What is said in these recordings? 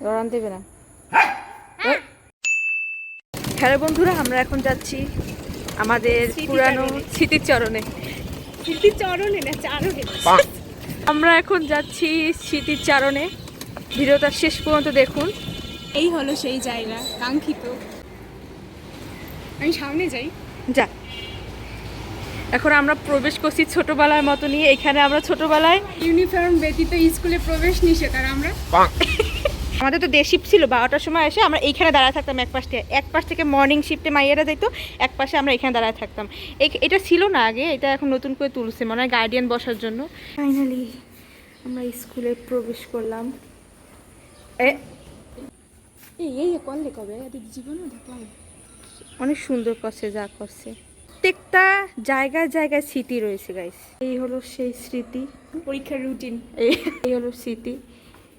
লড়ান দেবে না। হ্যালো বন্ধুরা, আমরা এখন যাচ্ছি আমাদের পুরানো স্মৃতিচরণে। স্মৃতিচরণে না চারণে। আমরা এখন যাচ্ছি স্মৃতিচারণে। ভিডিওটা শেষ পর্যন্ত দেখুন। এই হলো সেই জায়গা কাঙ্ক্ষিত। আমি সামনে যাই। যা, এখন আমরা প্রবেশ করছি ছোটবেলার মতো নিয়ে। এখানে আমরা ছোটবেলায় ইউনিফর্ম ব্যতীত স্কুলে প্রবেশ নিষেধ, আর আমরা আমাদের তো ডে শিফট ছিল, 12টার সময় এসে আমরা এইখানে দাঁড়ায় থাকতাম। এক পাশ থেকে মর্নিং শিফটে মাইয়েরা যেত, এক পাশে আমরা এখানে দাঁড়ায় থাকতাম। এটা ছিল না আগে, এটা এখন নতুন করে তুলছে মনে হয় গার্ডিয়ান বসার জন্য। ফাইনালি আমরা স্কুলে প্রবেশ করলাম। এই করলে কবে এদের জীবনও দেখলাম। অনেক সুন্দর করছে যা করছে। প্রত্যেকটা জায়গায় জায়গায় স্মৃতি রয়েছে গাইস। এই হলো সেই স্মৃতি, পরীক্ষার রুটিন। এই হলো স্মৃতি।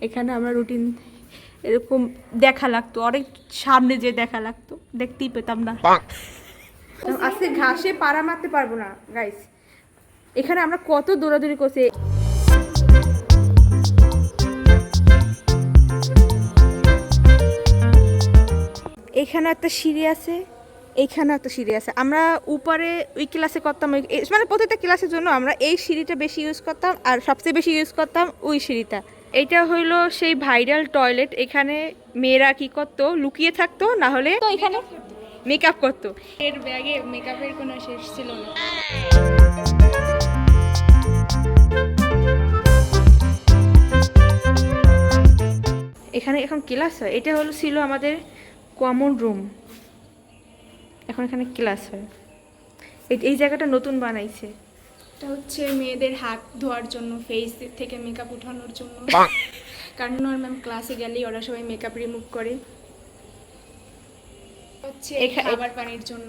এখানে আমরা রুটিন এরকম দেখা লাগতো, অনেক সামনে যে দেখা লাগতো, দেখতেই পেতাম না। আজকে ঘাসে পাড়া মারতে পারবো না গাইস। এখানে আমরা কত দৌড়াদৌড়ি করছি। এখানে একটা সিঁড়ি আছে, এইখানে একটা সিঁড়ি আছে। আমরা উপরে ওই ক্লাসে করতাম, মানে প্রত্যেকটা ক্লাসের জন্য আমরা এই সিঁড়িটা বেশি ইউজ করতাম, আর সবচেয়ে বেশি ইউজ করতাম ওই সিঁড়িটা। এইটা হইলো সেই ভাইরাল টয়লেট। এখানে মেয়েরা কি করতো, লুকিয়ে থাকতো, না হলে তো এখানে মেকআপ করতো। এর ব্যাগে মেকআপের কোনো শেষ ছিল না। এখানে এখন ক্লাস হয়। এটা হলো ছিল আমাদের কমন রুম, এখন এখানে ক্লাস হয়। এই জায়গাটা নতুন বানাইছে। এটা হচ্ছে মেয়েদের হাত ধোয়ার জন্য, ফেস থেকে মেকআপ উঠানোর জন্য। কারণ ওর ম্যাম ক্লাসে গেলেই ওরা সবাই মেকআপ রিমুভ করে। হচ্ছে খাবার পানির জন্য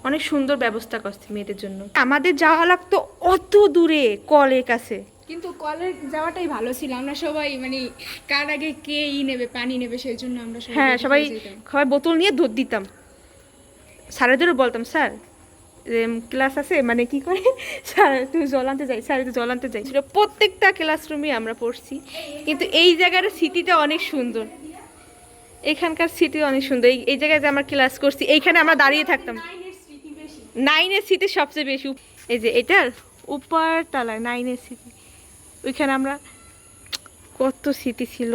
অনেক সুন্দর ব্যবস্থা করছে মেয়েদের জন্য। আমাদের যাওয়া লাগতো অত দূরে কলের কাছে, কিন্তু কলের যাওয়াটাই ভালো ছিল। আমরা সবাই মানে কার আগে কে নেবে পানি নেবে, সেই জন্য আমরা হ্যাঁ সবাই বোতল নিয়ে দুধ দিতাম। স্যারেদেরও বলতাম, স্যার ক্লাস আছে, মানে কি করে, স্যার তুমি জল আনতে যাই, স্যার জল আনতে যাই। প্রত্যেকটা ক্লাসরুমে আমরা পড়ছি। কিন্তু এই জায়গার স্মৃতিটা অনেক সুন্দর, এখানকার স্মৃতি অনেক সুন্দর। এই জায়গায় যে আমরা ক্লাস করছি, এইখানে আমরা দাঁড়িয়ে থাকতাম। 9-এর স্মৃতি সবচেয়ে বেশি। এই যে এটার উপর তলায় 9-এর স্মৃতি, ওইখানে আমরা কত স্মৃতি ছিল।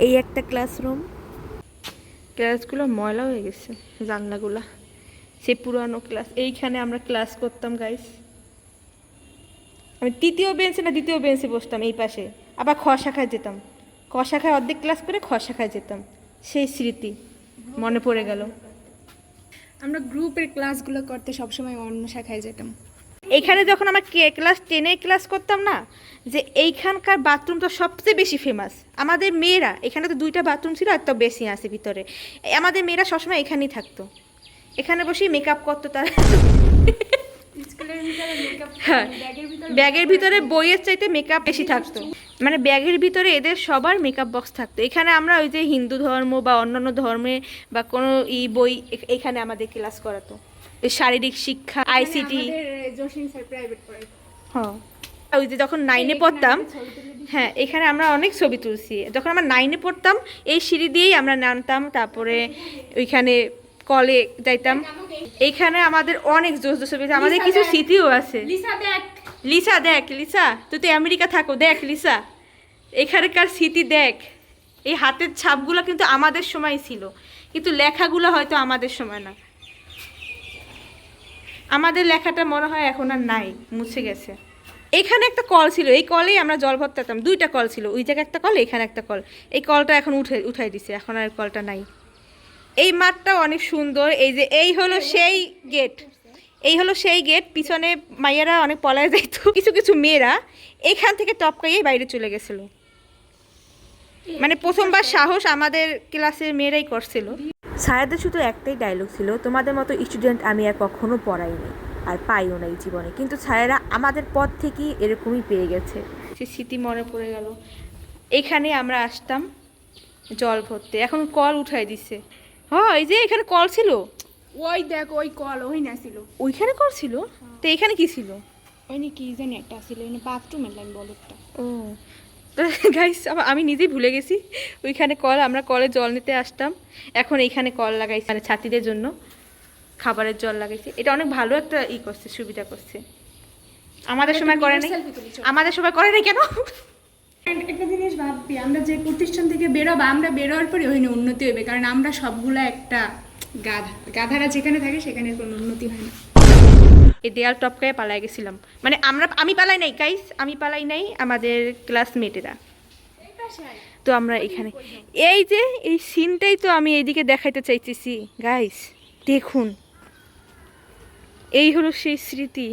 এই একটা ক্লাসরুম, ক্লাসগুলো ময়লা হয়ে গেছে, জানলাগুলা সে পুরানো ক্লাস। এইখানে আমরা ক্লাস করতাম গাইস। আমি তৃতীয় বেঞ্চে না দ্বিতীয় বেঞ্চে বসতাম এই পাশে, আবার খ শাখায় যেতাম। ক শাখায় অর্ধেক ক্লাস করে খ শাখায় যেতাম। সেই স্মৃতি মনে পড়ে গেল। আমরা গ্রুপের ক্লাসগুলো করতে সবসময় অন্য শাখায় যেতাম। এইখানে যখন আমরা ক্লাস 10-এ ক্লাস করতাম না, যে এইখানকার বাথরুমটা সবচেয়ে বেশি ফেমাস। আমাদের মেয়েরা, এখানে তো 2টা বাথরুম ছিল, আর তো বেশি আছে ভিতরে। আমাদের মেয়েরা সবসময় এখানেই থাকতো, এখানে বসেই মেকআপ করতো তারা। হ্যাঁ, ব্যাগের ভিতরে বইয়ের চাইতে মেকআপ বেশি থাকতো, মানে ব্যাগের ভিতরে এদের সবার মেকআপ বক্স থাকতো। এখানে আমরা ওই যে হিন্দু ধর্ম বা অন্যান্য ধর্মে বা কোনো বই এখানে আমাদের ক্লাস করাতো। শারীরিক শিক্ষা, আইসিটি। হ্যাঁ, ওই যে যখন 9-এ পড়তাম, হ্যাঁ এখানে আমরা অনেক ছবি তুলছি। যখন আমরা 9-এ পড়তাম, এই সিঁড়ি দিয়েই আমরা নামতাম, তারপরে ওইখানে কলে যাইতাম। এইখানে আমাদের অনেক জোস ছবি, আমাদের কিছু স্মৃতিও আছে। লিসা দেখ, লিসা তুই তো আমেরিকা থাকো, দেখ লিসা এখানকার স্মৃতি দেখ। এই হাতের ছাপগুলো কিন্তু আমাদের সময় ছিল, কিন্তু লেখাগুলো হয়তো আমাদের সময় না। আমাদের লেখাটা মনে হয় এখন আর নাই, মুছে গেছে। এখানে একটা কল ছিল, এই কলেই আমরা জল ভরতাম। 2টা কল ছিল, ওই জায়গায় একটা কল, এখানে একটা কল। এই কলটা এখন উঠাই দিছে, এখন আর কলটা নাই। এই মাঠটাও অনেক সুন্দর। এই হলো সেই গেট, এই হলো সেই গেট। পিছনে মাইয়ারা অনেক পলায় যাইতো, কিছু কিছু মেয়েরা এখান থেকে টপকাইয়ে বাইরে চলে গেছিল। মানে প্রথমবার সাহস আমাদের ক্লাসের মেয়েরাই করছিল। স্যারদের শুধু একটাই ডায়লগ ছিল, তোমাদের মতো স্টুডেন্ট আমি আর কখনো পড়াইনি আর পাইও না এই জীবনে, কিন্তু স্যারেরা আমাদের পর থেকেই এরকমই পেয়ে গেছে। সে স্মৃতি মনে পড়ে গেল। এখানে আমরা আসতাম জল ভরতে, এখন কল উঠাই দিছে। হ্যাঁ, এই যে এখানে কল ছিল, ওই দেখ ওই কল ওই না ছিল, ওইখানে কল ছিল। তো এখানে কি ছিল? ওই কি জানি একটা ছিল, বাথরুমের লাইন বলটা। ও গাইস আমি নিজেই ভুলে গেছি ওইখানে কল, আমরা কলে জল নিতে আসতাম, এখন এইখানে কল লাগাইছি মানে ছাত্রীদের জন্য খাবারের জল লাগাইছি। এটা অনেক ভালো একটা করছে, সুবিধা করছে। আমাদের সময় করে নাই, আমাদের সময় করে নাই কেন? একটা জিনিস ভাববি, আমরা যে প্রতিষ্ঠান থেকে বেরোবো, আমরা বেরোয়ার পরে ওখানে উন্নতি হবে, কারণ আমরা সবগুলো একটা গাধারা যেখানে থাকে সেখানে কোনো উন্নতি হয় না। এই দেয়াল টপকায় পালাই গেছিলাম, মানে আমি পালাই নাই গাইস, আমি পালাই নাই, আমাদের ক্লাসমেটেরা। তো আমরা এখানে এই যে এই সিনটাই তো আমি এইদিকে দেখাইতে চাইতেছি গাইস, দেখুন এই হলো সেই স্মৃতি।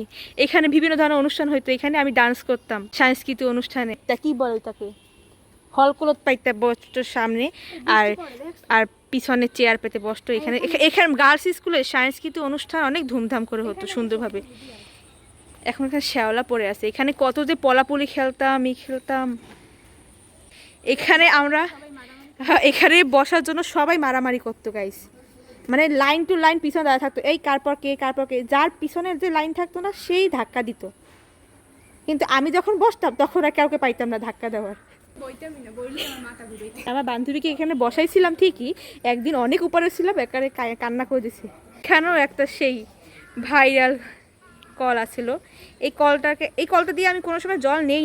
এখানে বিভিন্ন ধরনের অনুষ্ঠান হইতো, এখানে আমি ডান্স করতাম সাংস্কৃতিক অনুষ্ঠানে। তা কি বলে তাকে, হলকলত পাইতে বসতো সামনে, আর আর পিছনে চেয়ার পেতে বসতো। এখানে এখানে গার্লস স্কুলে সাংস্কৃতিক অনুষ্ঠান অনেক ধুমধাম করে হতো সুন্দরভাবে। এখন এখানে শ্যাওলা পড়ে আছে, এখানে কত যে পলাপুলি খেলতাম, খেলতাম এখানে আমরা। এখানে বসার জন্য সবাই মারামারি করতো গাইস, মানে লাইন টু লাইন পিছনে দাঁড়া থাকতো, এই কারপর কে কারপর কে, যার পিছনের যে লাইন থাকতো না সেই ধাক্কা দিত। কিন্তু আমি যখন বসতাম তখন আর কাউকে পাইতাম না ধাক্কা দেওয়ার। আমার বান্ধবীকে এখানে বসাইছিলাম ঠিকই, একদিন অনেক উপরে ছিলাম, একারে কান্না করে দিছি। এখানেও একটা সেই ভাইরাল কল আছিল, এই কলটা দিয়ে আমি কোনো সময় জল নেই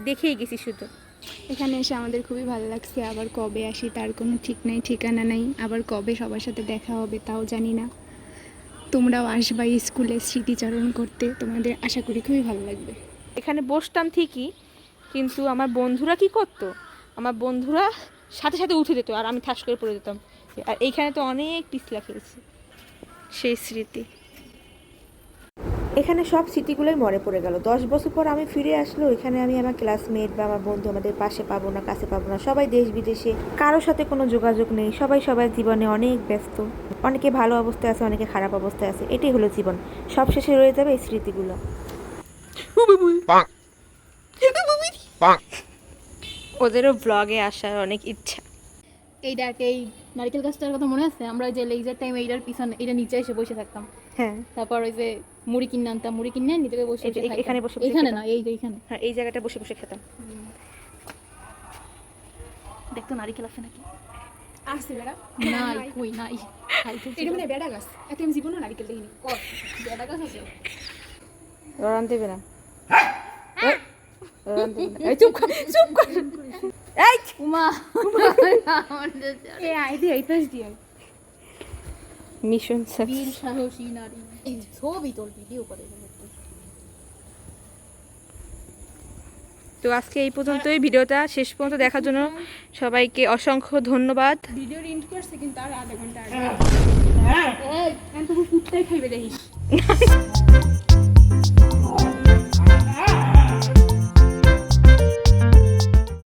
দেখেই গেছি শুধু। এখানে এসে আমাদের খুবই ভালো লাগছে, আবার কবে আসি তার কোনো ঠিক নাই ঠিকানা নাই, আবার কবে সবার সাথে দেখা হবে তাও জানি না। তোমরাও আসবা স্কুলে স্মৃতিচারণ করতে, তোমাদের আশা করি খুবই ভালো লাগবে। এখানে বসতাম ঠিকই, কিন্তু আমার বন্ধুরা কি করতো, আমার বন্ধুরা সাথে সাথে উঠে যেত আর আমি ঠাস করে পড়ে যেতাম। আর এইখানে তো অনেক পিছলা খেয়েছি, সেই স্মৃতি। এখানে সব স্মৃতিগুলোই মনে পড়ে গেল। 10 বছর পর আমি ফিরে আসলো, এখানে আমি আমার ক্লাসমেট বা আমার বন্ধু আমাদের পাশে পাবো না, কাছে পাবো না, সবাই দেশ বিদেশে, কারোর সাথে কোনো যোগাযোগ নেই, সবাই সবার জীবনে অনেক ব্যস্ত, অনেকে ভালো অবস্থায় আছে, অনেকে খারাপ অবস্থায় আছে। এটাই হলো জীবন, সব শেষে রয়ে যাবে এই স্মৃতিগুলো। ওদেরও ব্লগে আসার অনেক ইচ্ছা। এই দেখ, এই নারকেল গাছটার কথা মনে আছে? আমরা যে লেজার টাইম এইটার পিছনে, এটা নিচে এসে বসে থাকতাম। হ্যাঁ, তারপর ওই যে মুড়ি কিনে আনতাম, মুড়ি কিনে নিজেকে বসে এই যে বসে এখানে বসে বসে এখানে খেতাম। না, এই যে এইখানে হ্যাঁ, এই জায়গাটা বসে বসে খেতাম। দেখতো নারকেল আছে নাকি। আসছে বেড়া নাই, কই নাই, খাইতে এটা মানে বেড়া গাছ, এত আমি জীবনও নারিকেল দেখিনি। কর বেটা গাছ আছে। রড়ান দেবে না, রড়ান দেবে না। এই চুপ কর, চুপ কর। এই উমা এ আই দি এই পাশ দিয়ে মিশন বীর সাহসী নারী, এই ছবি তোর ভিডিও করে তো আজকে এই পর্যন্তই, ভিডিওটা শেষ পর্যন্ত দেখার জন্য সবাইকে অসংখ্য ধন্যবাদ। ভিডিও এন্ড করছে কিন্তু আর আধা ঘন্টা আগে। এই এখন তো ফুটটাই খাইবে দেখিস।